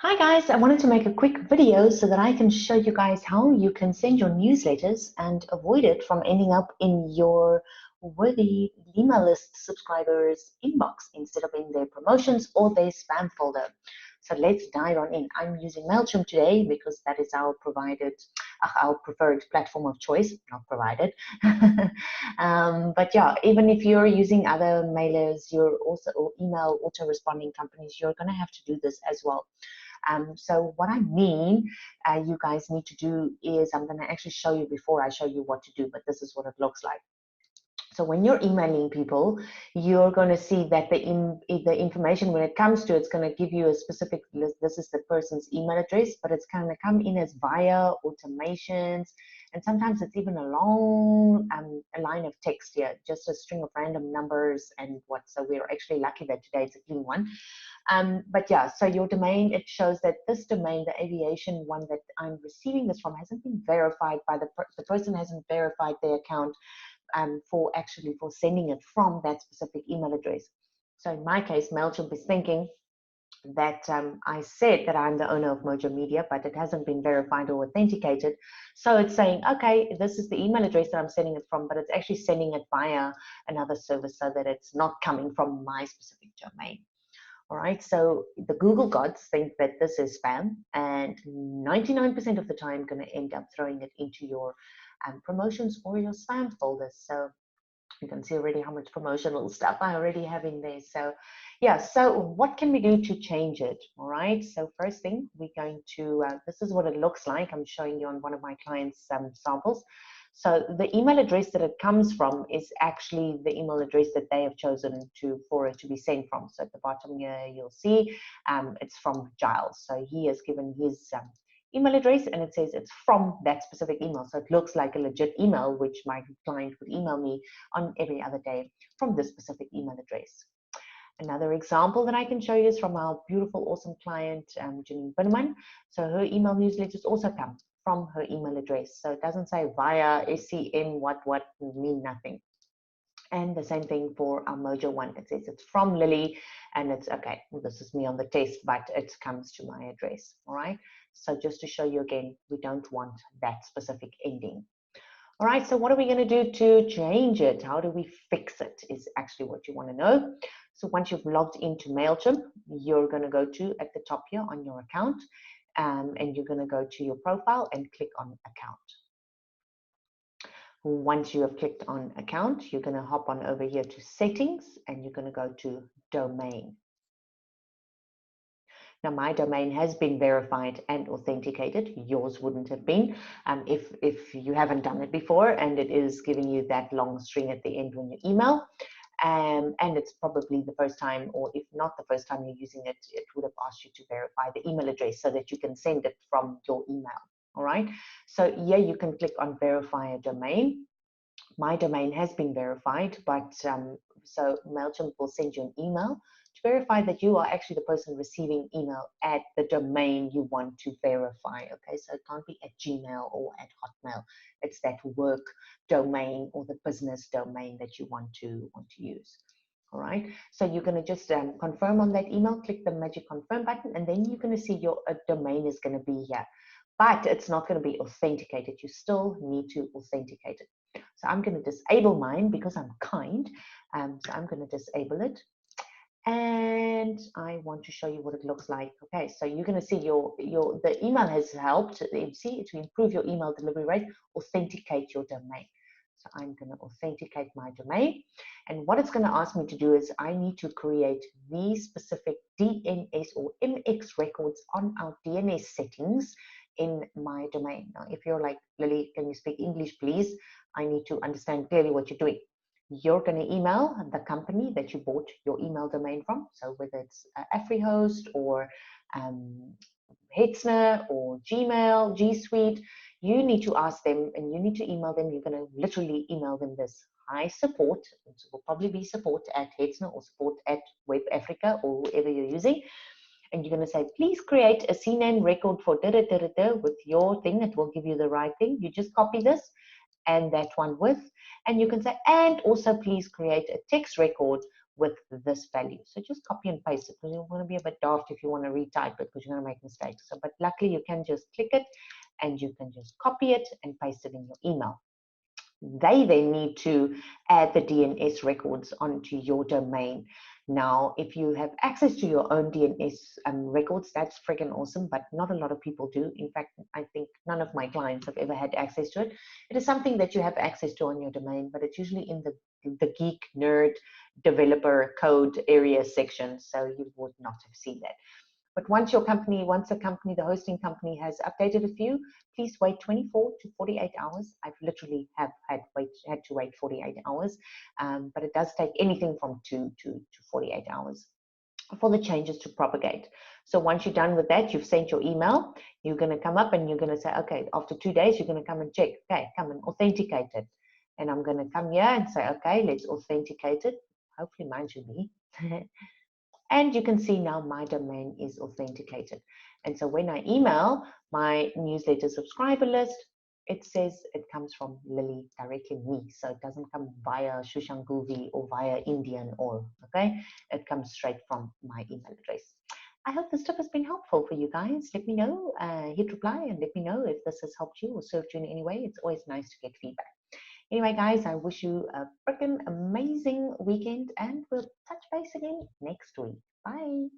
Hi guys, I wanted to make a quick video so that I can show you guys how you can send your newsletters and avoid it from ending up in your worthy email list subscribers inbox instead of in their promotions or their spam folder. So let's dive on in. I'm using MailChimp today because that is our preferred platform of choice, not provided. But yeah, even if you're using other mailers, or email auto-responding companies, you're going to have to do this as well. So what I mean you guys need to do is, I'm going to actually show you before I show you what to do, but this is what it looks like. So when you're emailing people, you're going to see that the information, when it comes to, it's going to give you a specific list. This is the person's email address, but it's going to come in as via automations. And sometimes it's even a long a line of text here, just a string of random numbers and what. So we're actually lucky that today it's a clean one. But yeah, so your domain, it shows that this domain, the aviation one that I'm receiving this from, hasn't been verified by the person hasn't verified their account for sending it from that specific email address. So in my case, MailChimp is thinking that I said that I'm the owner of Mojo Media, but it hasn't been verified or authenticated. So it's saying, okay, this is the email address that I'm sending it from, but it's actually sending it via another service so that it's not coming from my specific domain. All right, so the Google gods think that this is spam, and 99% of the time going to end up throwing it into your promotions or your spam folders. So you can see already how much promotional stuff I already have in there. So yeah, so what can we do to change it? All right, so first thing, we're going to, this is what it looks like. I'm showing you on one of my clients' samples. So the email address that it comes from is actually the email address that they have chosen for it to be sent from. So at the bottom here, you'll see it's from Giles. So he has given his email address and it says it's from that specific email. So it looks like a legit email, which my client would email me on every other day from this specific email address. Another example that I can show you is from our beautiful, awesome client, Janine Binneman. So her email newsletters also come from her email address. So it doesn't say via SCM, what mean nothing. And the same thing for our Mojo one. It says it's from Lily, and it's okay. Well, this is me on the test, but it comes to my address. All right. So just to show you again, we don't want that specific ending. All right, so what are we going to do to change it? How do we fix it is actually what you want to know. So once you've logged into MailChimp, you're going to go to at the top here on your account, and you're going to go to your profile and click on account. Once you have clicked on account, you're going to hop on over here to settings and you're going to go to domain. Now, my domain has been verified and authenticated. Yours wouldn't have been if you haven't done it before, and it is giving you that long string at the end when you email. And it's probably the first time, or if not the first time you're using it, it would have asked you to verify the email address so that you can send it from your email. All right. So here you can click on verify a domain. My domain has been verified, but so MailChimp will send you an email to verify that you are actually the person receiving email at the domain you want to verify. Okay, so it can't be at Gmail or at Hotmail. It's that work domain or the business domain that you want to use. All right, so you're going to just confirm on that email, click the magic confirm button, and then you're going to see your domain is going to be here. But it's not going to be authenticated. You still need to authenticate it. So I'm going to disable mine because I'm kind. So I'm going to disable it. And I want to show you what it looks like. Okay, so you're going to see the email has helped. You see, to improve your email delivery rate, authenticate your domain. So I'm going to authenticate my domain. And what it's going to ask me to do is I need to create these specific DNS or MX records on our DNS settings in my domain. Now, if you're like, Lily, can you speak English, please? I need to understand clearly what you're doing. You're going to email the company that you bought your email domain from. So whether it's AfriHost or Hetzner or Gmail, G Suite, you need to ask them and you need to email them. You're going to literally email them this. Hi, support. It will probably be support at Hetzner or support at Web Africa or whoever you're using. And you're going to say, please create a CNAME record for with your thing. It will give you the right thing. You just copy this and that one with, and you can say, and also please create a text record with this value. So just copy and paste it, because you want to be a bit daft if you want to retype it, because you're going to make mistakes. So, but luckily you can just click it and you can just copy it and paste it in your email. They then need to add the DNS records onto your domain. Now, if you have access to your own DNS records, that's freaking awesome, but not a lot of people do. In fact, I think none of my clients have ever had access to it. It is something that you have access to on your domain, but it's usually in the geek, nerd, developer code area section, so you would not have seen that. But once the company, the hosting company has updated a few, please wait 24 to 48 hours. I've literally had to wait 48 hours, but it does take anything from 2 to 48 hours for the changes to propagate. So once you're done with that, you've sent your email, you're going to come up and you're going to say, okay, after 2 days, you're going to come and check, okay, come and authenticate it. And I'm going to come here and say, okay, let's authenticate it. Hopefully mine should be. And you can see now my domain is authenticated. And so when I email my newsletter subscriber list, it says it comes from Lily, directly me. So it doesn't come via Shushanguvi or via Indian or, okay? It comes straight from my email address. I hope this tip has been helpful for you guys. Let me know, hit reply and let me know if this has helped you or served you in any way. It's always nice to get feedback. Anyway, guys, I wish you a freaking amazing weekend and we'll touch base again next week. Bye.